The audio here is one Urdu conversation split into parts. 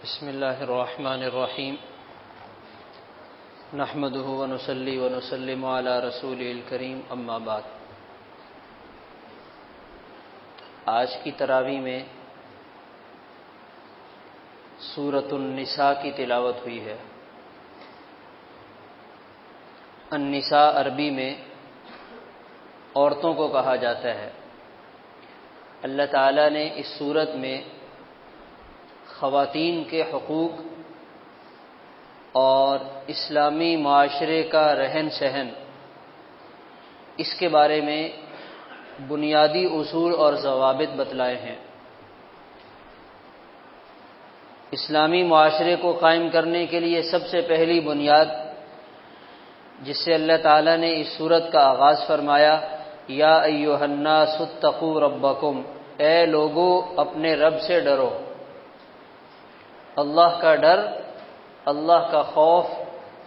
بسم اللہ الرحمن الرحیم نحمده ونصلی ونسلم علی رسوله الکریم اما بعد۔ آج کی تراویح میں سورۃ النساء کی تلاوت ہوئی ہے۔ النساء عربی میں عورتوں کو کہا جاتا ہے۔ اللہ تعالیٰ نے اس سورت میں خواتین کے حقوق اور اسلامی معاشرے کا رہن سہن، اس کے بارے میں بنیادی اصول اور ضوابط بتلائے ہیں۔ اسلامی معاشرے کو قائم کرنے کے لیے سب سے پہلی بنیاد جس سے اللہ تعالیٰ نے اس سورت کا آغاز فرمایا، یا ایھا الناس اتقوا ربکم، اے لوگو اپنے رب سے ڈرو۔ اللہ کا ڈر، اللہ کا خوف،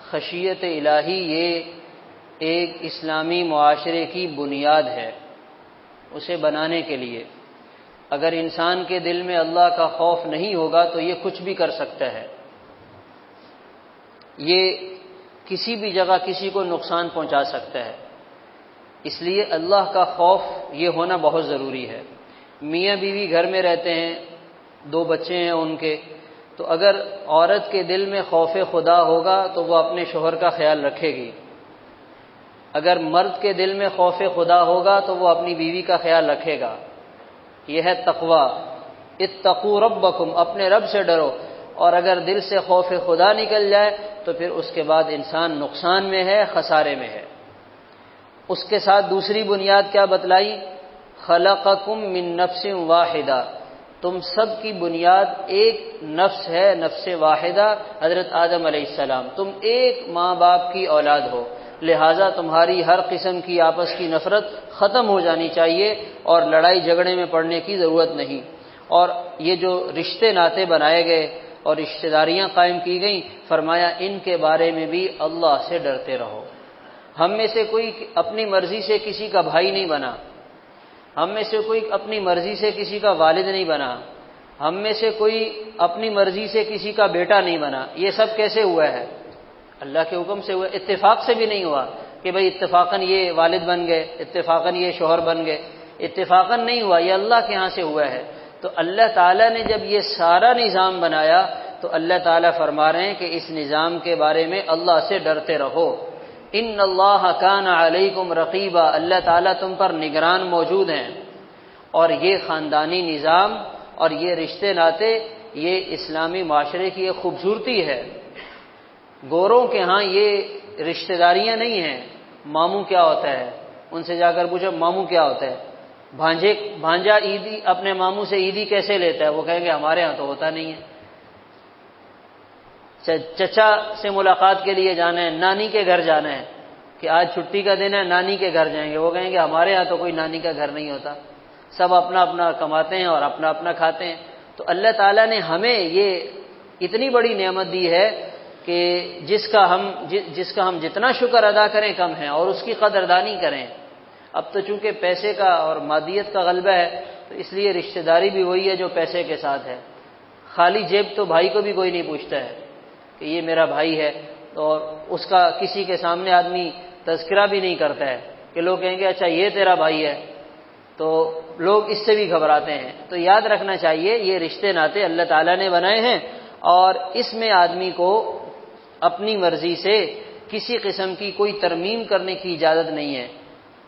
خشیت الہی، یہ ایک اسلامی معاشرے کی بنیاد ہے۔ اسے بنانے کے لیے اگر انسان کے دل میں اللہ کا خوف نہیں ہوگا تو یہ کچھ بھی کر سکتا ہے، یہ کسی بھی جگہ کسی کو نقصان پہنچا سکتا ہے۔ اس لیے اللہ کا خوف یہ ہونا بہت ضروری ہے۔ میاں بیوی گھر میں رہتے ہیں، 2 بچے ہیں ان کے، تو اگر عورت کے دل میں خوف خدا ہوگا تو وہ اپنے شوہر کا خیال رکھے گی۔ اگر مرد کے دل میں خوف خدا ہوگا تو وہ اپنی بیوی کا خیال رکھے گا۔ یہ ہے تقوی، اتقوا ربکم، اپنے رب سے ڈرو۔ اور اگر دل سے خوف خدا نکل جائے تو پھر اس کے بعد انسان نقصان میں ہے، خسارے میں ہے۔ اس کے ساتھ دوسری بنیاد کیا بتلائی؟ خلقکم من نفس واحدہ، تم سب کی بنیاد ایک نفس ہے، نفس واحدہ، حضرت آدم علیہ السلام۔ تم ایک ماں باپ کی اولاد ہو، لہٰذا تمہاری ہر قسم کی آپس کی نفرت ختم ہو جانی چاہیے اور لڑائی جھگڑے میں پڑنے کی ضرورت نہیں۔ اور یہ جو رشتے ناطے بنائے گئے اور رشتہ داریاں قائم کی گئیں، فرمایا ان کے بارے میں بھی اللہ سے ڈرتے رہو۔ ہم میں سے کوئی اپنی مرضی سے کسی کا بھائی نہیں بنا، ہم میں سے کوئی اپنی مرضی سے کسی کا والد نہیں بنا، ہم میں سے کوئی اپنی مرضی سے کسی کا بیٹا نہیں بنا۔ یہ سب کیسے ہوا ہے؟ اللہ کے حکم سے ہوا، اتفاق سے بھی نہیں ہوا کہ بھئی اتفاقاً یہ والد بن گئے، اتفاقاً یہ شوہر بن گئے، اتفاقاً نہیں ہوا، یہ اللہ کے ہاں سے ہوا ہے۔ تو اللہ تعالیٰ نے جب یہ سارا نظام بنایا تو اللہ تعالیٰ فرما رہے ہیں کہ اس نظام کے بارے میں اللہ سے ڈرتے رہو۔ ان اللہ کان علیکم رقیبا، اللہ تعالیٰ تم پر نگران موجود ہیں۔ اور یہ خاندانی نظام اور یہ رشتے ناطے، یہ اسلامی معاشرے کی ایک خوبصورتی ہے۔ گوروں کے ہاں یہ رشتہ داریاں نہیں ہیں۔ ماموں کیا ہوتا ہے؟ ان سے جا کر پوچھو ماموں کیا ہوتا ہے؟ بھانجا عیدی اپنے ماموں سے عیدی کیسے لیتا ہے؟ وہ کہیں گے ہمارے ہاں تو ہوتا نہیں ہے۔ چچا سے ملاقات کے لیے جانا ہے، نانی کے گھر جانا ہے کہ آج چھٹی کا دن ہے، نانی کے گھر جائیں گے، وہ کہیں گے ہمارے ہاں تو کوئی نانی کا گھر نہیں ہوتا، سب اپنا اپنا کماتے ہیں اور اپنا اپنا کھاتے ہیں۔ تو اللہ تعالیٰ نے ہمیں یہ اتنی بڑی نعمت دی ہے کہ جس کا ہم جتنا شکر ادا کریں کم ہے، اور اس کی قدردانی کریں۔ اب تو چونکہ پیسے کا اور مادیت کا غلبہ ہے تو اس لیے رشتہ داری بھی وہی ہے جو پیسے کے ساتھ ہے۔ خالی جیب تو بھائی کو بھی کوئی نہیں پوچھتا ہے کہ یہ میرا بھائی ہے، اور اس کا کسی کے سامنے آدمی تذکرہ بھی نہیں کرتا ہے کہ لوگ کہیں گے اچھا یہ تیرا بھائی ہے، تو لوگ اس سے بھی گھبراتے ہیں۔ تو یاد رکھنا چاہیے یہ رشتے ناطے اللہ تعالیٰ نے بنائے ہیں، اور اس میں آدمی کو اپنی مرضی سے کسی قسم کی کوئی ترمیم کرنے کی اجازت نہیں ہے،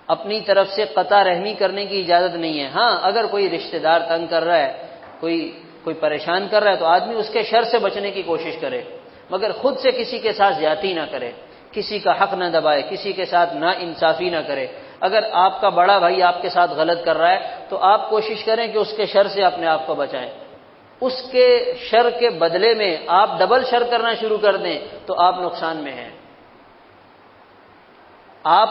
اپنی طرف سے قطع رحمی کرنے کی اجازت نہیں ہے۔ ہاں اگر کوئی رشتہ دار تنگ کر رہا ہے، کوئی پریشان کر رہا ہے تو آدمی اس کے شر سے بچنے کی کوشش کرے، مگر خود سے کسی کے ساتھ زیادتی نہ کرے، کسی کا حق نہ دبائے، کسی کے ساتھ نا انصافی نہ کرے۔ اگر آپ کا بڑا بھائی آپ کے ساتھ غلط کر رہا ہے تو آپ کوشش کریں کہ اس کے شر سے اپنے آپ کو بچائیں۔ اس کے شر کے بدلے میں آپ ڈبل شر کرنا شروع کر دیں تو آپ نقصان میں ہیں۔ آپ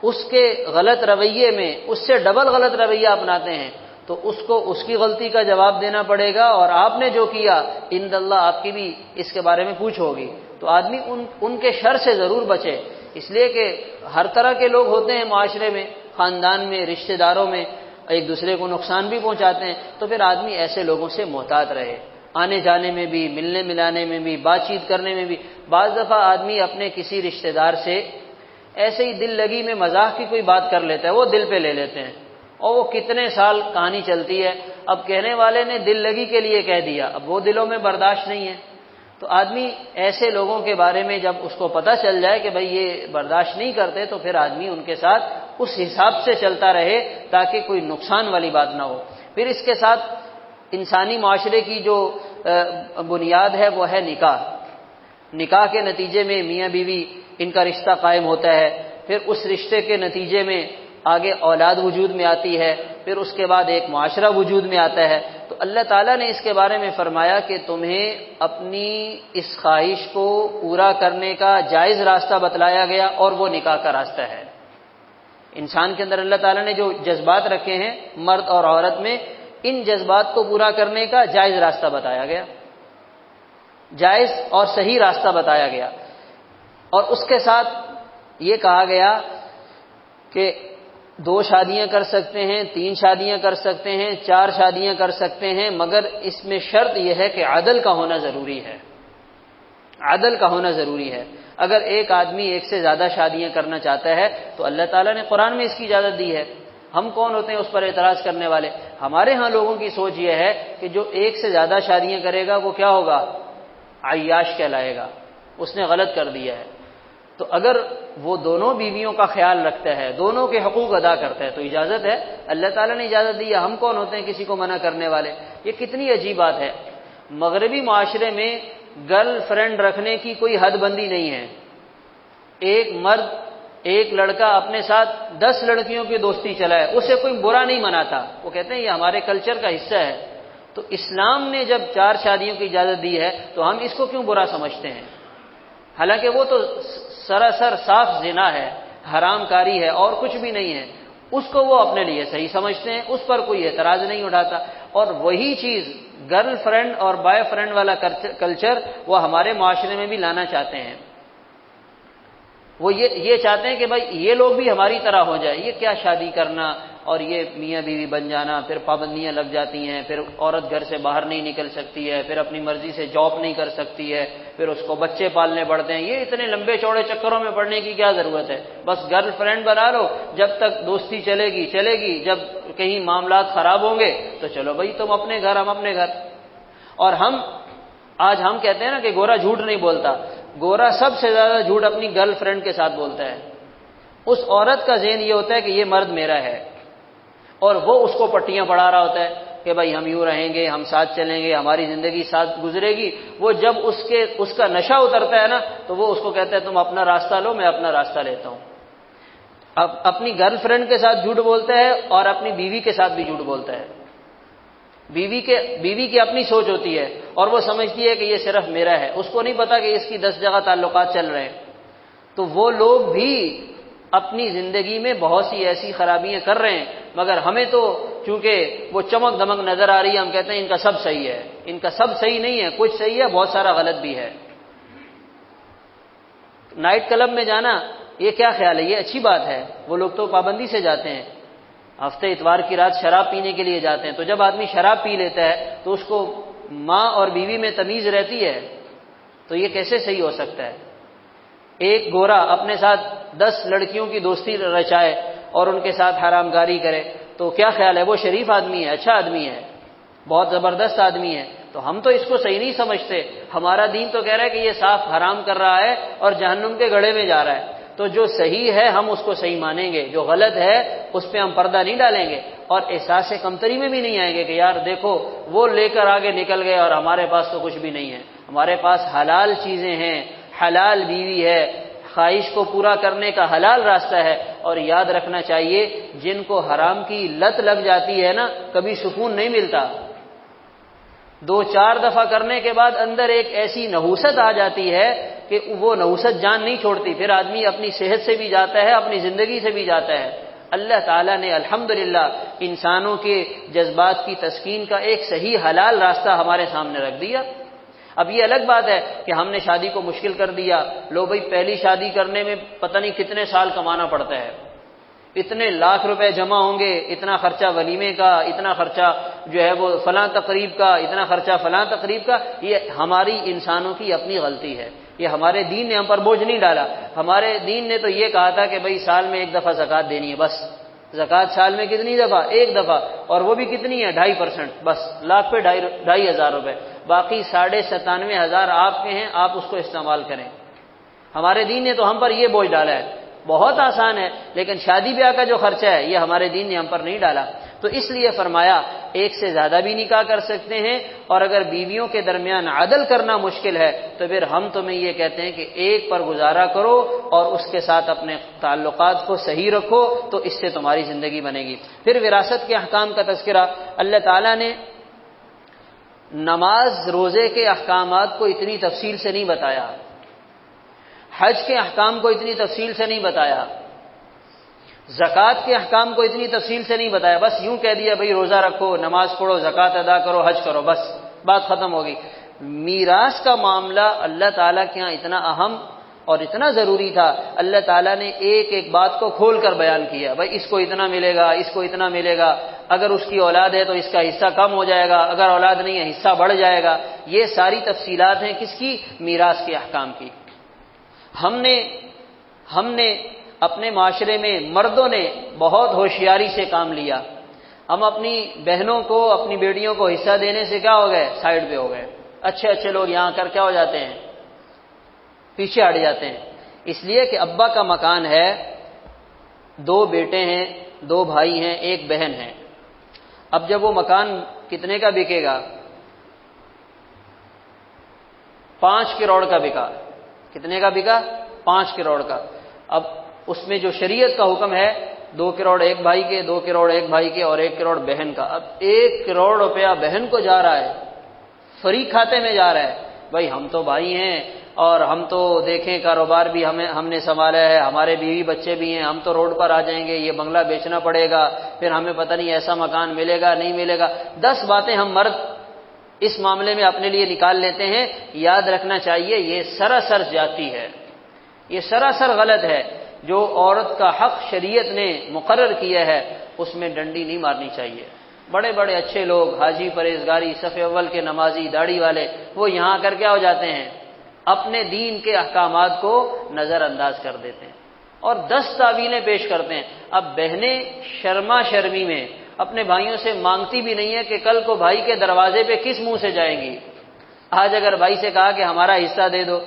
اس کے غلط رویے میں اس سے ڈبل غلط رویہ اپناتے ہیں تو اس کو اس کی غلطی کا جواب دینا پڑے گا، اور آپ نے جو کیا عند اللہ آپ کی بھی اس کے بارے میں پوچھ ہوگی۔ تو آدمی ان کے شر سے ضرور بچے، اس لیے کہ ہر طرح کے لوگ ہوتے ہیں معاشرے میں، خاندان میں، رشتہ داروں میں، ایک دوسرے کو نقصان بھی پہنچاتے ہیں، تو پھر آدمی ایسے لوگوں سے محتاط رہے۔ آنے جانے میں بھی، ملنے ملانے میں بھی، بات چیت کرنے میں بھی۔ بعض دفعہ آدمی اپنے کسی رشتہ دار سے ایسے ہی دل لگی میں مزاح کی کوئی بات کر لیتا ہے، وہ دل پہ لے لیتے ہیں، اور وہ کتنے سال کہانی چلتی ہے۔ اب کہنے والے نے دل لگی کے لیے کہہ دیا، اب وہ دلوں میں برداشت نہیں ہے۔ تو آدمی ایسے لوگوں کے بارے میں جب اس کو پتہ چل جائے کہ بھئی یہ برداشت نہیں کرتے، تو پھر آدمی ان کے ساتھ اس حساب سے چلتا رہے تاکہ کوئی نقصان والی بات نہ ہو۔ پھر اس کے ساتھ انسانی معاشرے کی جو بنیاد ہے وہ ہے نکاح۔ نکاح کے نتیجے میں میاں بیوی ان کا رشتہ قائم ہوتا ہے، پھر اس رشتے کے نتیجے میں آگے اولاد وجود میں آتی ہے، پھر اس کے بعد ایک معاشرہ وجود میں آتا ہے۔ تو اللہ تعالیٰ نے اس کے بارے میں فرمایا کہ تمہیں اپنی اس خواہش کو پورا کرنے کا جائز راستہ بتلایا گیا، اور وہ نکاح کا راستہ ہے۔ انسان کے اندر اللہ تعالیٰ نے جو جذبات رکھے ہیں مرد اور عورت میں، ان جذبات کو پورا کرنے کا جائز راستہ بتایا گیا، جائز اور صحیح راستہ بتایا گیا۔ اور اس کے ساتھ یہ کہا گیا کہ 2 شادیاں کر سکتے ہیں، 3 شادیاں کر سکتے ہیں، 4 شادیاں کر سکتے ہیں، مگر اس میں شرط یہ ہے کہ عدل کا ہونا ضروری ہے، عدل کا ہونا ضروری ہے۔ اگر ایک آدمی ایک سے زیادہ شادیاں کرنا چاہتا ہے تو اللہ تعالیٰ نے قرآن میں اس کی اجازت دی ہے، ہم کون ہوتے ہیں اس پر اعتراض کرنے والے؟ ہمارے ہاں لوگوں کی سوچ یہ ہے کہ جو ایک سے زیادہ شادیاں کرے گا وہ کیا ہوگا؟ عیاش کہلائے گا، اس نے غلط کر دیا ہے۔ تو اگر وہ دونوں بیویوں کا خیال رکھتا ہے، دونوں کے حقوق ادا کرتا ہے تو اجازت ہے، اللہ تعالیٰ نے اجازت دی ہے، ہم کون ہوتے ہیں کسی کو منع کرنے والے؟ یہ کتنی عجیب بات ہے۔ مغربی معاشرے میں گرل فرینڈ رکھنے کی کوئی حد بندی نہیں ہے۔ ایک مرد، ایک لڑکا اپنے ساتھ 10 لڑکیوں کی دوستی چلائے، اسے کوئی برا نہیں مناتا، وہ کہتے ہیں یہ ہمارے کلچر کا حصہ ہے۔ تو اسلام نے جب 4 شادیوں کی اجازت دی ہے تو ہم اس کو کیوں برا سمجھتے ہیں؟ حالانکہ وہ تو سراسر صاف زنا ہے، حرام کاری ہے، اور کچھ بھی نہیں ہے۔ اس کو وہ اپنے لیے صحیح سمجھتے ہیں، اس پر کوئی اعتراض نہیں اٹھاتا۔ اور وہی چیز گرل فرینڈ اور بوائے فرینڈ والا کلچر وہ ہمارے معاشرے میں بھی لانا چاہتے ہیں۔ وہ یہ چاہتے ہیں کہ بھائی یہ لوگ بھی ہماری طرح ہو جائے، یہ کیا شادی کرنا اور یہ میاں بیوی بن جانا، پھر پابندیاں لگ جاتی ہیں، پھر عورت گھر سے باہر نہیں نکل سکتی ہے، پھر اپنی مرضی سے جاب نہیں کر سکتی ہے، پھر اس کو بچے پالنے پڑتے ہیں۔ یہ اتنے لمبے چوڑے چکروں میں پڑنے کی کیا ضرورت ہے؟ بس گرل فرینڈ بنا لو، جب تک دوستی چلے گی، جب کہیں معاملات خراب ہوں گے تو چلو بھائی تم اپنے گھر، ہم اپنے گھر۔ اور آج ہم کہتے ہیں نا کہ گورا جھوٹ نہیں بولتا، گورا سب سے زیادہ جھوٹ اپنی گرل فرینڈ کے ساتھ بولتا ہے۔ اس عورت کا ذہن یہ ہوتا ہے کہ یہ مرد میرا ہے، اور وہ اس کو پٹیاں پڑھا رہا ہوتا ہے کہ بھائی ہم یوں رہیں گے، ہم ساتھ چلیں گے، ہماری زندگی ساتھ گزرے گی۔ وہ جب اس کا نشہ اترتا ہے نا تو وہ اس کو کہتا ہے تم اپنا راستہ لو، میں اپنا راستہ لیتا ہوں۔ اب اپنی گرل فرینڈ کے ساتھ جھوٹ بولتا ہے اور اپنی بیوی کے ساتھ بھی جھوٹ بولتا ہے۔ بیوی کی اپنی سوچ ہوتی ہے اور وہ سمجھتی ہے کہ یہ صرف میرا ہے، اس کو نہیں پتا کہ اس کی 10 جگہ تعلقات چل رہے ہیں۔ تو وہ لوگ بھی اپنی زندگی میں بہت سی ایسی خرابیاں کر رہے ہیں، مگر ہمیں تو چونکہ وہ چمک دمک نظر آ رہی ہے، ہم کہتے ہیں ان کا سب صحیح ہے۔ ان کا سب صحیح نہیں ہے، کچھ صحیح ہے، بہت سارا غلط بھی ہے۔ نائٹ کلب میں جانا یہ کیا خیال ہے؟ یہ اچھی بات ہے، وہ لوگ تو پابندی سے جاتے ہیں، ہفتے اتوار کی رات شراب پینے کے لیے جاتے ہیں۔ تو جب آدمی شراب پی لیتا ہے تو اس کو ماں اور بیوی میں تمیز رہتی ہے، تو یہ کیسے صحیح ہو سکتا ہے؟ ایک گورا اپنے ساتھ 10 لڑکیوں کی دوستی رچائے اور ان کے ساتھ حرام کاری کرے، تو کیا خیال ہے؟ وہ شریف آدمی ہے، اچھا آدمی ہے، بہت زبردست آدمی ہے۔ تو ہم تو اس کو صحیح نہیں سمجھتے، ہمارا دین تو کہہ رہا ہے کہ یہ صاف حرام کر رہا ہے اور جہنم کے گڑھے میں جا رہا ہے۔ تو جو صحیح ہے ہم اس کو صحیح مانیں گے، جو غلط ہے اس پہ ہم پردہ نہیں ڈالیں گے، اور احساس کمتری میں بھی نہیں آئیں گے کہ یار دیکھو وہ لے کر آگے نکل گئے اور ہمارے پاس تو کچھ بھی نہیں ہے۔ ہمارے پاس حلال چیزیں ہیں، حلال بیوی ہے، خواہش کو پورا کرنے کا حلال راستہ ہے۔ اور یاد رکھنا چاہیے جن کو حرام کی لت لگ جاتی ہے نا، کبھی سکون نہیں ملتا۔ 2-4 دفعہ کرنے کے بعد اندر ایک ایسی نحوست آ جاتی ہے کہ وہ نحوست جان نہیں چھوڑتی، پھر آدمی اپنی صحت سے بھی جاتا ہے، اپنی زندگی سے بھی جاتا ہے۔ اللہ تعالیٰ نے الحمدللہ انسانوں کے جذبات کی تسکین کا ایک صحیح حلال راستہ ہمارے سامنے رکھ دیا۔ اب یہ الگ بات ہے کہ ہم نے شادی کو مشکل کر دیا، لو بھائی پہلی شادی کرنے میں پتہ نہیں کتنے سال کمانا پڑتا ہے، اتنے لاکھ روپے جمع ہوں گے، اتنا خرچہ ولیمے کا، اتنا خرچہ جو ہے وہ فلاں تقریب کا، اتنا خرچہ فلاں تقریب کا۔ یہ ہماری انسانوں کی اپنی غلطی ہے، یہ ہمارے دین نے ہم پر بوجھ نہیں ڈالا۔ ہمارے دین نے تو یہ کہا تھا کہ بھئی سال میں ایک دفعہ زکوٰۃ دینی ہے، بس۔ زکوٰۃ سال میں کتنی دفعہ؟ ایک دفعہ، اور وہ بھی کتنی ہے؟ 2.5%، بس لاکھ پہ 2,500 روپے، باقی 97,500 آپ کے ہیں، آپ اس کو استعمال کریں۔ ہمارے دین نے تو ہم پر یہ بوجھ ڈالا ہے۔ بہت آسان ہے، لیکن شادی بیاہ کا جو خرچہ ہے یہ ہمارے دین نے ہم پر نہیں ڈالا۔ تو اس لیے فرمایا ایک سے زیادہ بھی نکاح کر سکتے ہیں، اور اگر بیویوں کے درمیان عدل کرنا مشکل ہے تو پھر ہم تمہیں یہ کہتے ہیں کہ ایک پر گزارا کرو اور اس کے ساتھ اپنے تعلقات کو صحیح رکھو، تو اس سے تمہاری زندگی بنے گی۔ پھر وراثت کے احکام کا تذکرہ اللہ تعالیٰ نے نماز روزے کے احکامات کو اتنی تفصیل سے نہیں بتایا، حج کے احکام کو اتنی تفصیل سے نہیں بتایا، زکوٰۃ کے احکام کو اتنی تفصیل سے نہیں بتایا، بس یوں کہہ دیا بھئی روزہ رکھو، نماز پڑھو، زکوٰۃ ادا کرو، حج کرو، بس بات ختم ہوگی۔ میراث کا معاملہ اللہ تعالیٰ کے ہاں اتنا اہم اور اتنا ضروری تھا، اللہ تعالیٰ نے ایک ایک بات کو کھول کر بیان کیا، بھئی اس کو اتنا ملے گا، اس کو اتنا ملے گا، اگر اس کی اولاد ہے تو اس کا حصہ کم ہو جائے گا، اگر اولاد نہیں ہے حصہ بڑھ جائے گا۔ یہ ساری تفصیلات ہیں کس کی؟ میراث کے احکام کی۔ ہم نے اپنے معاشرے میں مردوں نے بہت ہوشیاری سے کام لیا، ہم اپنی بہنوں کو، اپنی بیٹیوں کو حصہ دینے سے کیا ہو گئے؟ سائڈ پہ ہو گئے۔ اچھے اچھے لوگ یہاں کر کیا ہو جاتے ہیں؟ پیچھے ہٹ جاتے ہیں، اس لیے کہ ابا کا مکان ہے، 2 بیٹے ہیں، 2 بھائی ہیں، 1 بہن ہے۔ اب جب وہ مکان کتنے کا بکے گا؟ 5 کروڑ کا بکا۔ کتنے کا بکا؟ 5 کروڑ کا۔ اب اس میں جو شریعت کا حکم ہے 2 کروڑ ایک بھائی کے، 2 کروڑ ایک بھائی کے اور 1 کروڑ بہن کا۔ اب 1 کروڑ روپیہ بہن کو جا رہا ہے، فری کھاتے میں جا رہا ہے۔ بھائی ہم تو بھائی ہیں اور ہم تو دیکھیں کاروبار بھی ہم نے سنبھالا ہے، ہمارے بیوی بچے بھی ہیں، ہم تو روڈ پر آ جائیں گے، یہ بنگلہ بیچنا پڑے گا، پھر ہمیں پتہ نہیں ایسا مکان ملے گا نہیں ملے گا۔ 10 باتیں ہم مرد اس معاملے میں اپنے لیے نکال لیتے ہیں۔ یاد رکھنا چاہیے یہ سراسر جاتی ہے، یہ سراسر غلط ہے۔ جو عورت کا حق شریعت نے مقرر کیا ہے اس میں ڈنڈی نہیں مارنی چاہیے۔ بڑے بڑے اچھے لوگ، حاجی، پرہیزگاری، صف اول کے نمازی، داڑھی والے، وہ یہاں کر کیا ہو جاتے ہیں؟ اپنے دین کے احکامات کو نظر انداز کر دیتے ہیں اور 10 تعویلیں پیش کرتے ہیں۔ اب بہنیں شرما شرمی میں اپنے بھائیوں سے مانگتی بھی نہیں ہے کہ کل کو بھائی کے دروازے پہ کس منہ سے جائیں گی۔ آج اگر بھائی سے کہا کہ ہمارا حصہ دے دو،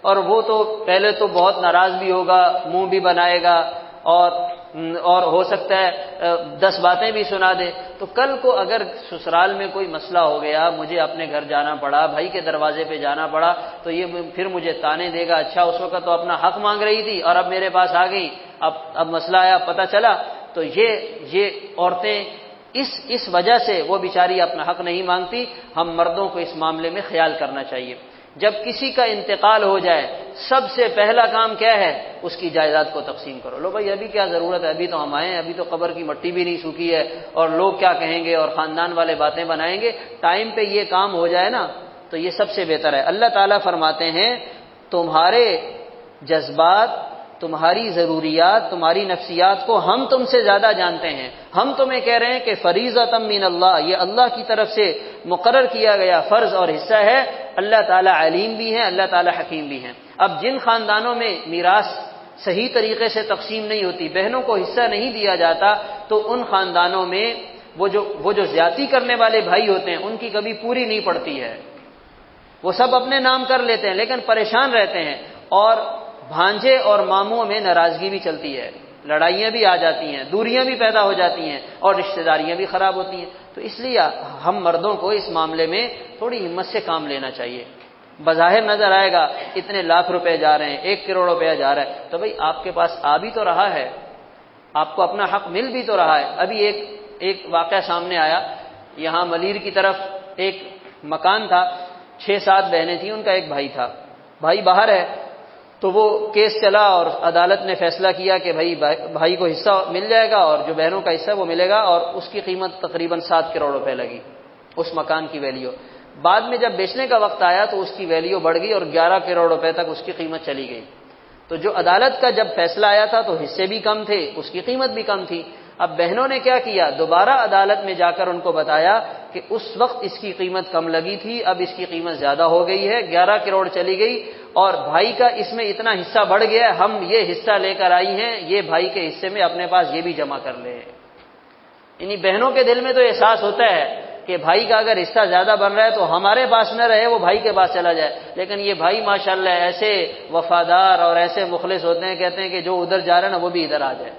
اور وہ تو پہلے تو بہت ناراض بھی ہوگا، منہ بھی بنائے گا، اور ہو سکتا ہے 10 باتیں بھی سنا دے، تو کل کو اگر سسرال میں کوئی مسئلہ ہو گیا، مجھے اپنے گھر جانا پڑا، بھائی کے دروازے پہ جانا پڑا، تو یہ پھر مجھے تانے دے گا، اچھا اس وقت تو اپنا حق مانگ رہی تھی اور اب میرے پاس آ گئی، اب مسئلہ آیا پتہ چلا۔ تو یہ عورتیں اس وجہ سے وہ بیچاری اپنا حق نہیں مانگتی۔ ہم مردوں کو اس معاملے میں خیال کرنا چاہیے۔ جب کسی کا انتقال ہو جائے سب سے پہلا کام کیا ہے؟ اس کی جائیداد کو تقسیم کرو۔ لو بھائی ابھی کیا ضرورت ہے، ابھی تو ہم آئے ہیں، ابھی تو قبر کی مٹی بھی نہیں سوکھی ہے اور لوگ کیا کہیں گے اور خاندان والے باتیں بنائیں گے۔ ٹائم پہ یہ کام ہو جائے نا تو یہ سب سے بہتر ہے۔ اللہ تعالیٰ فرماتے ہیں تمہارے جذبات، تمہاری ضروریات، تمہاری نفسیات کو ہم تم سے زیادہ جانتے ہیں۔ ہم تمہیں کہہ رہے ہیں کہ فریضۃ من اللہ، یہ اللہ کی طرف سے مقرر کیا گیا فرض اور حصہ ہے۔ اللہ تعالیٰ علیم بھی ہیں، اللہ تعالیٰ حکیم بھی ہیں۔ اب جن خاندانوں میں میراث صحیح طریقے سے تقسیم نہیں ہوتی، بہنوں کو حصہ نہیں دیا جاتا، تو ان خاندانوں میں وہ جو زیادتی کرنے والے بھائی ہوتے ہیں ان کی کبھی پوری نہیں پڑتی ہے۔ وہ سب اپنے نام کر لیتے ہیں لیکن پریشان رہتے ہیں، اور بھانجے اور ماموں میں ناراضگی بھی چلتی ہے، لڑائیاں بھی آ جاتی ہیں، دوریاں بھی پیدا ہو جاتی ہیں اور رشتہ داریاں بھی خراب ہوتی ہیں۔ تو اس لیے ہم مردوں کو اس معاملے میں تھوڑی ہمت سے کام لینا چاہیے۔ بظاہر نظر آئے گا اتنے لاکھ روپے جا رہے ہیں، 1 کروڑ روپیہ جا رہا ہے، تو بھئی آپ کے پاس آ بھی تو رہا ہے، آپ کو اپنا حق مل بھی تو رہا ہے۔ ابھی ایک واقعہ سامنے آیا، یہاں ملیر کی طرف ایک مکان تھا، 6-7 بہنیں تھیں، ان کا ایک بھائی تھا، بھائی باہر ہے، تو وہ کیس چلا اور عدالت نے فیصلہ کیا کہ بھائی کو حصہ مل جائے گا اور جو بہنوں کا حصہ وہ ملے گا، اور اس کی قیمت تقریباً 7 کروڑ روپے لگی، اس مکان کی ویلیو۔ بعد میں جب بیچنے کا وقت آیا تو اس کی ویلیو بڑھ گئی اور 11 کروڑ روپے تک اس کی قیمت چلی گئی۔ تو جو عدالت کا جب فیصلہ آیا تھا تو حصے بھی کم تھے، اس کی قیمت بھی کم تھی۔ اب بہنوں نے کیا کیا، دوبارہ عدالت میں جا کر ان کو بتایا کہ اس وقت اس کی قیمت کم لگی تھی، اب اس کی قیمت زیادہ ہو گئی ہے، 11 کروڑ چلی گئی، اور بھائی کا اس میں اتنا حصہ بڑھ گیا، ہم یہ حصہ لے کر آئی ہیں، یہ بھائی کے حصے میں اپنے پاس یہ بھی جمع کر لے۔ یعنی بہنوں کے دل میں تو احساس ہوتا ہے کہ بھائی کا اگر حصہ زیادہ بن رہا ہے تو ہمارے پاس نہ رہے، وہ بھائی کے پاس چلا جائے، لیکن یہ بھائی ماشاءاللہ ایسے وفادار اور ایسے مخلص ہوتے ہیں، کہتے ہیں کہ جو ادھر جا رہا ہے نا وہ بھی ادھر آ جائے۔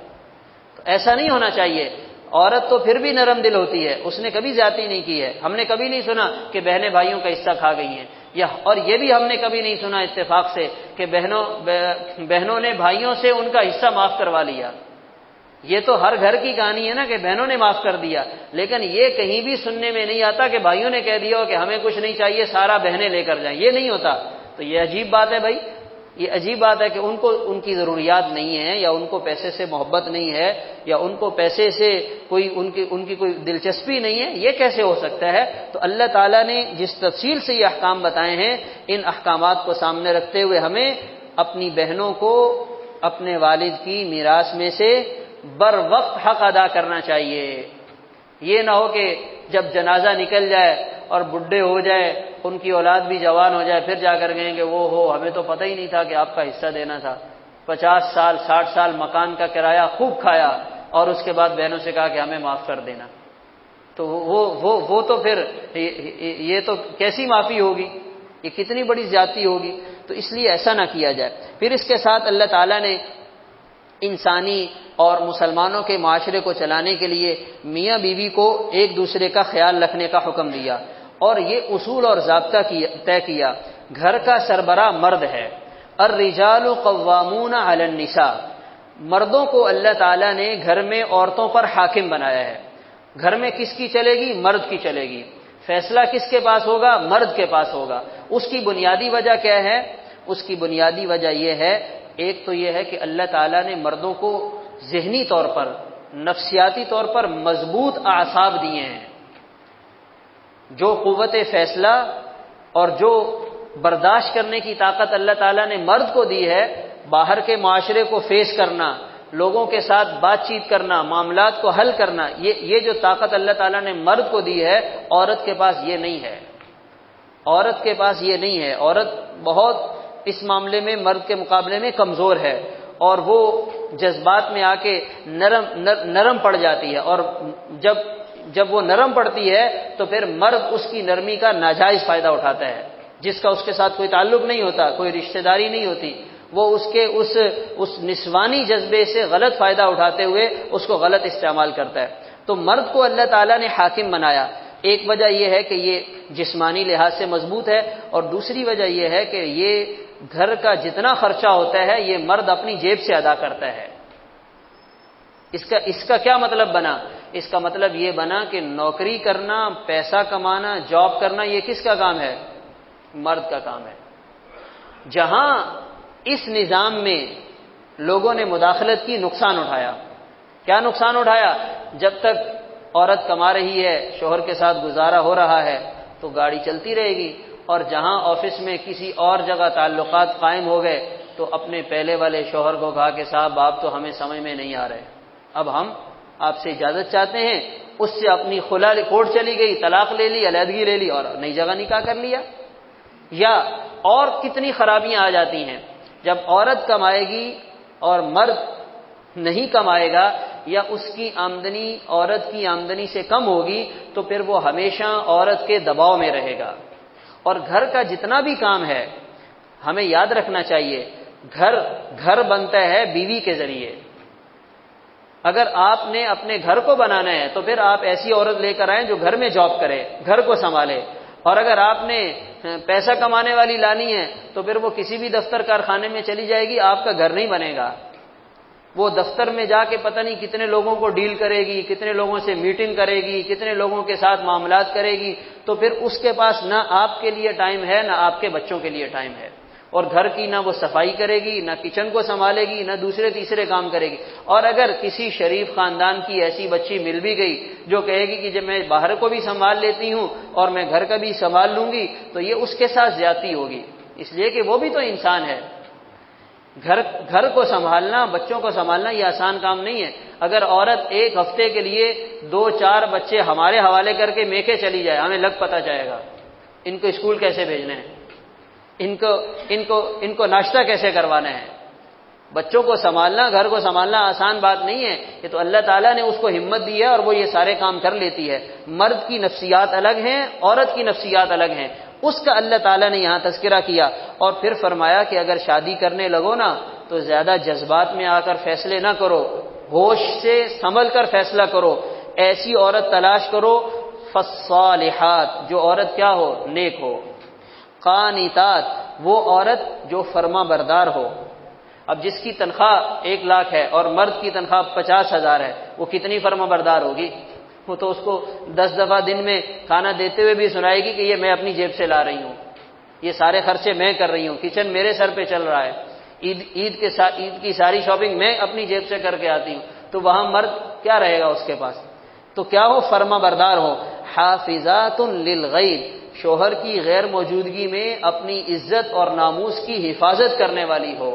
تو ایسا نہیں ہونا چاہیے۔ عورت تو پھر بھی نرم دل ہوتی ہے، اس نے کبھی زیادتی نہیں کی ہے، ہم نے کبھی نہیں سنا کہ بہنیں بھائیوں کا حصہ کھا گئی ہیں، اور یہ بھی ہم نے کبھی نہیں سنا اتفاق سے کہ بہنوں نے بھائیوں سے ان کا حصہ معاف کروا لیا۔ یہ تو ہر گھر کی کہانی ہے نا کہ بہنوں نے معاف کر دیا، لیکن یہ کہیں بھی سننے میں نہیں آتا کہ بھائیوں نے کہہ دیا ہو کہ ہمیں کچھ نہیں چاہیے، سارا بہنیں لے کر جائیں، یہ نہیں ہوتا۔ تو یہ عجیب بات ہے بھائی، یہ عجیب بات ہے کہ ان کو ان کی ضروریات نہیں ہے، یا ان کو پیسے سے محبت نہیں ہے، یا ان کو پیسے سے ان کی کوئی دلچسپی نہیں ہے، یہ کیسے ہو سکتا ہے؟ تو اللہ تعالیٰ نے جس تفصیل سے یہ احکام بتائے ہیں، ان احکامات کو سامنے رکھتے ہوئے ہمیں اپنی بہنوں کو اپنے والد کی میراث میں سے بر وقت حق ادا کرنا چاہیے۔ یہ نہ ہو کہ جب جنازہ نکل جائے اور بڈھے ہو جائے، ان کی اولاد بھی جوان ہو جائے، پھر جا کر کہیں کہ وہ ہو ہمیں تو پتہ ہی نہیں تھا کہ آپ کا حصہ دینا تھا، 50 سال 60 سال مکان کا کرایہ خوب کھایا، اور اس کے بعد بہنوں سے کہا کہ ہمیں معاف کر دینا۔ تو وہ تو پھر یہ تو کیسی معافی ہوگی، یہ کتنی بڑی زیادتی ہوگی۔ تو اس لیے ایسا نہ کیا جائے۔ پھر اس کے ساتھ اللہ تعالیٰ نے انسانی اور مسلمانوں کے معاشرے کو چلانے کے لیے میاں بیوی کو ایک دوسرے کا خیال رکھنے کا حکم دیا، اور یہ اصول اور ضابطہ طے کیا، گھر کا سربراہ مرد ہے، الرجال قوامون علی النساء، مردوں کو اللہ تعالیٰ نے گھر میں عورتوں پر حاکم بنایا ہے۔ گھر میں کس کی چلے گی؟ مرد کی چلے گی۔ فیصلہ کس کے پاس ہوگا؟ مرد کے پاس ہوگا۔ اس کی بنیادی وجہ کیا ہے؟ اس کی بنیادی وجہ یہ ہے، ایک تو یہ ہے کہ اللہ تعالیٰ نے مردوں کو ذہنی طور پر، نفسیاتی طور پر مضبوط اعصاب دیے ہیں۔ جو قوت فیصلہ اور جو برداشت کرنے کی طاقت اللہ تعالیٰ نے مرد کو دی ہے، باہر کے معاشرے کو فیس کرنا، لوگوں کے ساتھ بات چیت کرنا، معاملات کو حل کرنا، یہ جو طاقت اللہ تعالیٰ نے مرد کو دی ہے، عورت کے پاس یہ نہیں ہے۔ عورت کے پاس یہ نہیں ہے۔ عورت بہت اس معاملے میں مرد کے مقابلے میں کمزور ہے، اور وہ جذبات میں آ کے نرم پڑ جاتی ہے، اور جب وہ نرم پڑتی ہے تو پھر مرد اس کی نرمی کا ناجائز فائدہ اٹھاتا ہے، جس کا اس کے ساتھ کوئی تعلق نہیں ہوتا، کوئی رشتہ داری نہیں ہوتی، وہ اس نسوانی جذبے سے غلط فائدہ اٹھاتے ہوئے اس کو غلط استعمال کرتا ہے۔ تو مرد کو اللہ تعالیٰ نے حاکم بنایا۔ ایک وجہ یہ ہے کہ یہ جسمانی لحاظ سے مضبوط ہے، اور دوسری وجہ یہ ہے کہ یہ گھر کا جتنا خرچہ ہوتا ہے یہ مرد اپنی جیب سے ادا کرتا ہے۔ اس کا کیا مطلب بنا؟ اس کا مطلب یہ بنا کہ نوکری کرنا، پیسہ کمانا، جاب کرنا، یہ کس کا کام ہے؟ مرد کا کام ہے۔ جہاں اس نظام میں لوگوں نے مداخلت کی، نقصان اٹھایا۔ کیا نقصان اٹھایا؟ جب تک عورت کما رہی ہے، شوہر کے ساتھ گزارا ہو رہا ہے، تو گاڑی چلتی رہے گی، اور جہاں آفس میں کسی اور جگہ تعلقات قائم ہو گئے تو اپنے پہلے والے شوہر کو کہا کہ صاحب آپ تو ہمیں سمجھ میں نہیں آ رہے، اب ہم آپ سے اجازت چاہتے ہیں، اس سے اپنی خلا کورٹ چلی گئی، طلاق لے لی، علیحدگی لے لی، اور نئی جگہ نکاح کر لیا۔ یا اور کتنی خرابیاں آ جاتی ہیں، جب عورت کمائے گی اور مرد نہیں کمائے گا، یا اس کی آمدنی عورت کی آمدنی سے کم ہوگی، تو پھر وہ ہمیشہ عورت کے دباؤ میں رہے گا۔ اور گھر کا جتنا بھی کام ہے، ہمیں یاد رکھنا چاہیے، گھر بنتا ہے بیوی کے ذریعے۔ اگر آپ نے اپنے گھر کو بنانا ہے تو پھر آپ ایسی عورت لے کر آئیں جو گھر میں جاب کرے، گھر کو سنبھالے، اور اگر آپ نے پیسہ کمانے والی لانی ہے تو پھر وہ کسی بھی دفتر کارخانے میں چلی جائے گی، آپ کا گھر نہیں بنے گا۔ وہ دفتر میں جا کے پتہ نہیں کتنے لوگوں کو ڈیل کرے گی، کتنے لوگوں سے میٹنگ کرے گی، کتنے لوگوں کے ساتھ معاملات کرے گی، تو پھر اس کے پاس نہ آپ کے لیے ٹائم ہے، نہ آپ کے بچوں کے لیے ٹائم ہے۔ اور گھر کی نہ وہ صفائی کرے گی، نہ کچن کو سنبھالے گی، نہ دوسرے تیسرے کام کرے گی۔ اور اگر کسی شریف خاندان کی ایسی بچی مل بھی گئی جو کہے گی کہ جب میں باہر کو بھی سنبھال لیتی ہوں اور میں گھر کا بھی سنبھال لوں گی، تو یہ اس کے ساتھ زیادتی ہوگی، اس لیے کہ وہ بھی تو انسان ہے۔ گھر کو سنبھالنا، بچوں کو سنبھالنا یہ آسان کام نہیں ہے۔ اگر عورت ایک ہفتے کے لیے 2-4 بچے ہمارے حوالے کر کے میکے چلی جائے، ہمیں لگ پتہ جائے گا ان کو اسکول کیسے بھیجنے ہیں، ان کو ناشتہ کیسے کروانا ہے۔ بچوں کو سنبھالنا، گھر کو سنبھالنا آسان بات نہیں ہے۔ یہ تو اللہ تعالیٰ نے اس کو ہمت دی ہے اور وہ یہ سارے کام کر لیتی ہے۔ مرد کی نفسیات الگ ہیں، عورت کی نفسیات الگ ہیں، اس کا اللہ تعالیٰ نے یہاں تذکرہ کیا۔ اور پھر فرمایا کہ اگر شادی کرنے لگو نا تو زیادہ جذبات میں آ کر فیصلے نہ کرو، ہوش سے سنبھل کر فیصلہ کرو، ایسی عورت تلاش کرو فالصالحات، جو عورت کیا ہو، نیک ہو، قانتات، وہ عورت جو فرما بردار ہو۔ اب جس کی تنخواہ 1 لاکھ ہے اور مرد کی تنخواہ 50,000 ہے، وہ کتنی فرما بردار ہوگی؟ وہ تو اس کو 10 دفعہ دن میں کھانا دیتے ہوئے بھی سنائے گی کہ یہ میں اپنی جیب سے لا رہی ہوں، یہ سارے خرچے میں کر رہی ہوں، کچن میرے سر پہ چل رہا ہے، عید کی ساری شاپنگ میں اپنی جیب سے کر کے آتی ہوں۔ تو وہاں مرد کیا رہے گا اس کے پاس؟ تو کیا ہو، فرما بردار ہو۔ حافظات للغیب، شوہر کی غیر موجودگی میں اپنی عزت اور ناموس کی حفاظت کرنے والی ہو،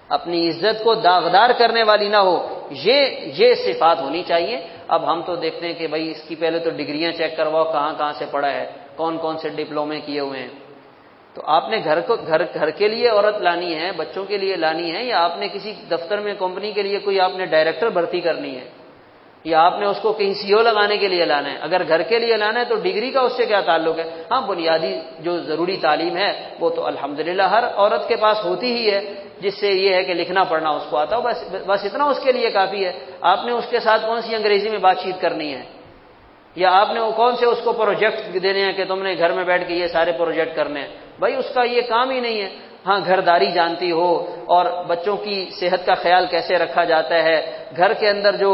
اپنی عزت کو داغدار کرنے والی نہ ہو، یہ صفات ہونی چاہیے۔ اب ہم تو دیکھتے ہیں کہ بھائی اس کی پہلے تو ڈگریاں چیک کرواؤ، کہاں سے پڑھا ہے، کون سے ڈپلومے کیے ہوئے ہیں۔ تو آپ نے گھر کے لیے عورت لانی ہے، بچوں کے لیے لانی ہے، یا آپ نے کسی دفتر میں کمپنی کے لیے کوئی آپ نے ڈائریکٹر بھرتی کرنی ہے، یا آپ نے اس کو کہیں CO لگانے کے لیے لانا ہے؟ اگر گھر کے لیے لانا ہے تو ڈگری کا اس سے کیا تعلق ہے؟ ہاں، بنیادی جو ضروری تعلیم ہے وہ تو الحمدللہ ہر عورت کے پاس ہوتی ہی ہے، جس سے یہ ہے کہ لکھنا پڑھنا اس کو آتا ہو، بس اتنا اس کے لیے کافی ہے۔ آپ نے اس کے ساتھ کون سی انگریزی میں بات چیت کرنی ہے، یا آپ نے کون سے اس کو پروجیکٹ دینے ہیں کہ تم نے گھر میں بیٹھ کے یہ سارے پروجیکٹ کرنے ہیں؟ بھائی اس کا یہ کام ہی نہیں ہے۔ ہاں، گھرداری جانتی ہو اور بچوں کی صحت کا خیال کیسے رکھا جاتا ہے، گھر کے اندر جو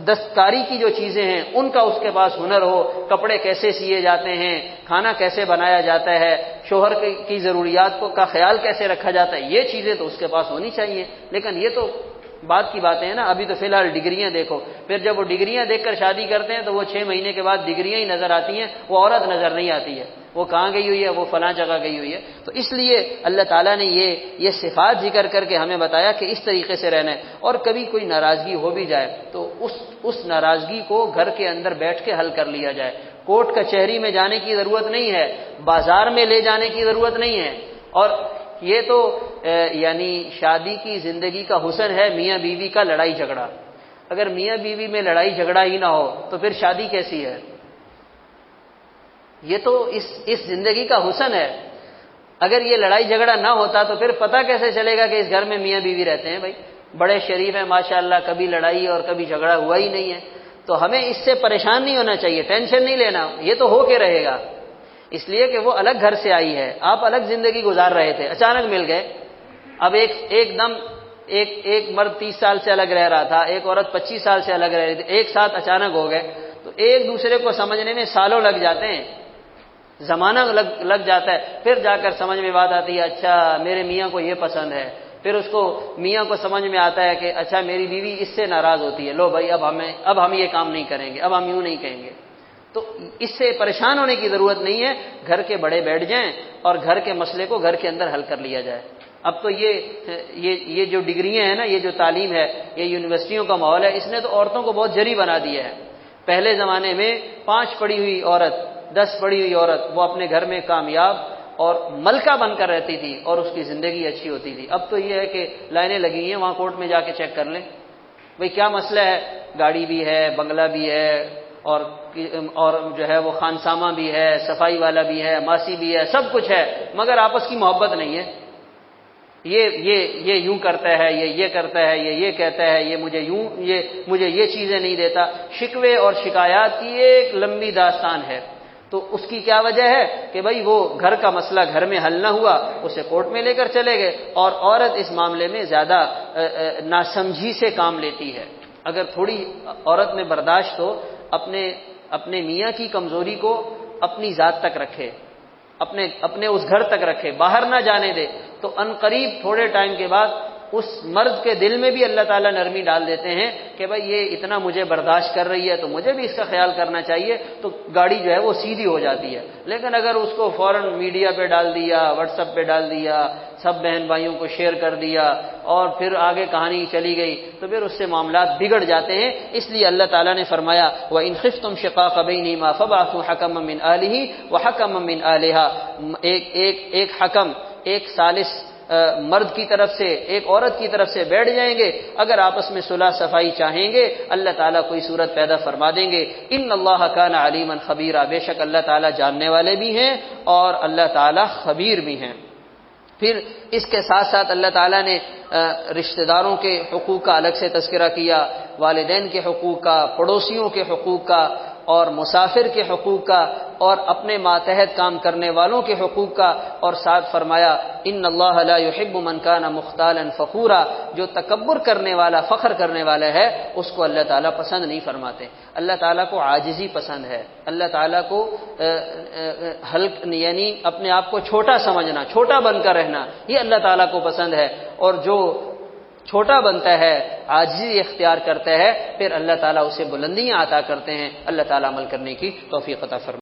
دستکاری کی جو چیزیں ہیں ان کا اس کے پاس ہنر ہو، کپڑے کیسے سیے جاتے ہیں، کھانا کیسے بنایا جاتا ہے، شوہر کی ضروریات کا خیال کیسے رکھا جاتا ہے، یہ چیزیں تو اس کے پاس ہونی چاہیے۔ لیکن یہ تو بات کی باتیں ہیں نا، ابھی تو فی الحال ڈگریاں دیکھو، پھر جب وہ ڈگریاں دیکھ کر شادی کرتے ہیں تو وہ 6 مہینے کے بعد ڈگریاں ہی نظر آتی ہیں، وہ عورت نظر نہیں آتی ہے، وہ کہاں گئی ہوئی ہے، وہ فلاں جگہ گئی ہوئی ہے۔ تو اس لیے اللہ تعالیٰ نے یہ صفات ذکر کر کے ہمیں بتایا کہ اس طریقے سے رہنا ہے۔ اور کبھی کوئی ناراضگی ہو بھی جائے تو اس ناراضگی کو گھر کے اندر بیٹھ کے حل کر لیا جائے، کورٹ کچہری میں جانے کی ضرورت نہیں ہے، بازار میں لے جانے کی ضرورت نہیں ہے۔ اور یہ تو یعنی شادی کی زندگی کا حسن ہے میاں بیوی کا لڑائی جھگڑا۔ اگر میاں بیوی میں لڑائی جھگڑا ہی نہ ہو تو پھر شادی کیسی ہے؟ یہ تو اس زندگی کا حسن ہے۔ اگر یہ لڑائی جھگڑا نہ ہوتا تو پھر پتہ کیسے چلے گا کہ اس گھر میں میاں بیوی رہتے ہیں؟ بھائی بڑے شریف ہیں ماشاءاللہ، کبھی لڑائی اور کبھی جھگڑا ہوا ہی نہیں ہے۔ تو ہمیں اس سے پریشان نہیں ہونا چاہیے، ٹینشن نہیں لینا، یہ تو ہو کے رہے گا، اس لیے کہ وہ الگ گھر سے آئی ہے، آپ الگ زندگی گزار رہے تھے، اچانک مل گئے۔ اب ایک مرد 30 سال سے الگ رہ رہا تھا، ایک عورت 25 سال سے الگ رہ رہی تھی، ایک ساتھ اچانک ہو گئے، تو ایک دوسرے کو سمجھنے میں سالوں لگ جاتے ہیں، زمانہ لگ جاتا ہے، پھر جا کر سمجھ میں بات آتی ہے، اچھا میرے میاں کو یہ پسند ہے، پھر اس کو میاں کو سمجھ میں آتا ہے کہ اچھا میری بیوی اس سے ناراض ہوتی ہے، لو بھائی اب ہم یہ کام نہیں کریں گے، اب ہم یوں نہیں کہیں گے۔ تو اس سے پریشان ہونے کی ضرورت نہیں ہے، گھر کے بڑے بیٹھ جائیں اور گھر کے مسئلے کو گھر کے اندر حل کر لیا جائے۔ اب تو یہ جو ڈگریاں ہیں نا، یہ جو تعلیم ہے، یہ یونیورسٹیوں کا ماحول ہے، اس نے تو عورتوں کو بہت جری بنا دیا ہے۔ پہلے زمانے میں 5 پڑھی ہوئی عورت، 10 پڑھی ہوئی عورت وہ اپنے گھر میں کامیاب اور ملکہ بن کر رہتی تھی اور اس کی زندگی اچھی ہوتی تھی۔ اب تو یہ ہے کہ لائنیں لگی ہیں، وہاں کورٹ میں جا کے چیک کر لیں، بھئی کیا مسئلہ ہے، گاڑی بھی ہے، بنگلہ بھی ہے، اور جو ہے وہ خانسامہ بھی ہے، صفائی والا بھی ہے، ماسی بھی ہے، سب کچھ ہے، مگر آپس کی محبت نہیں ہے۔ یہ یوں کرتا ہے، یہ کرتا ہے، یہ کہتا ہے، مجھے یہ چیزیں نہیں دیتا، شکوے اور شکایات کی ایک لمبی داستان ہے۔ تو اس کی کیا وجہ ہے کہ بھائی وہ گھر کا مسئلہ گھر میں حل نہ ہوا، اسے کورٹ میں لے کر چلے گئے، اور عورت اس معاملے میں زیادہ ناسمجھی سے کام لیتی ہے۔ اگر تھوڑی عورت میں برداشت ہو، اپنے میاں کی کمزوری کو اپنی ذات تک رکھے، اپنے اس گھر تک رکھے، باہر نہ جانے دے، تو عنقریب تھوڑے ٹائم کے بعد اس مرد کے دل میں بھی اللہ تعالیٰ نرمی ڈال دیتے ہیں کہ بھائی یہ اتنا مجھے برداشت کر رہی ہے تو مجھے بھی اس کا خیال کرنا چاہیے، تو گاڑی جو ہے وہ سیدھی ہو جاتی ہے۔ لیکن اگر اس کو فوراً میڈیا پہ ڈال دیا، واٹس ایپ پہ ڈال دیا، سب بہن بھائیوں کو شیئر کر دیا اور پھر آگے کہانی چلی گئی تو پھر اس سے معاملات بگڑ جاتے ہیں۔ اس لیے اللہ تعالیٰ نے فرمایا وَإِنْ خِفْتُمْ شِقَاقَ بَيْنِهِمَا فَابْعَثُوا حَكَمًا مِّنْ أَهْلِهِ وَحَكَمًا مِّنْ أَهْلِهَا، ایک حکم، ایک ثالث مرد کی طرف سے ایک عورت کی طرف سے بیٹھ جائیں گے، اگر آپس میں صلح صفائی چاہیں گے اللہ تعالیٰ کوئی صورت پیدا فرما دیں گے۔ ان اللہ کان علیما خبیرا، بے شک اللہ تعالیٰ جاننے والے بھی ہیں اور اللہ تعالیٰ خبیر بھی ہیں۔ پھر اس کے ساتھ ساتھ اللہ تعالیٰ نے رشتہ داروں کے حقوق کا الگ سے تذکرہ کیا، والدین کے حقوق کا، پڑوسیوں کے حقوق کا اور مسافر کے حقوق کا اور اپنے ماتحت کام کرنے والوں کے حقوق کا، اور ساتھ فرمایا ان اللہ لا يحب من كان مختالا فخورا، جو تکبر کرنے والا، فخر کرنے والا ہے اس کو اللہ تعالیٰ پسند نہیں فرماتے۔ اللہ تعالیٰ کو عاجزی پسند ہے، اللہ تعالیٰ کو یعنی اپنے آپ کو چھوٹا سمجھنا، چھوٹا بن کر رہنا، یہ اللہ تعالیٰ کو پسند ہے، اور جو چھوٹا بنتا ہے، عاجزی اختیار کرتا ہے، پھر اللہ تعالیٰ اسے بلندیاں عطا کرتے ہیں۔ اللہ تعالیٰ عمل کرنے کی توفیق عطا فرمائے۔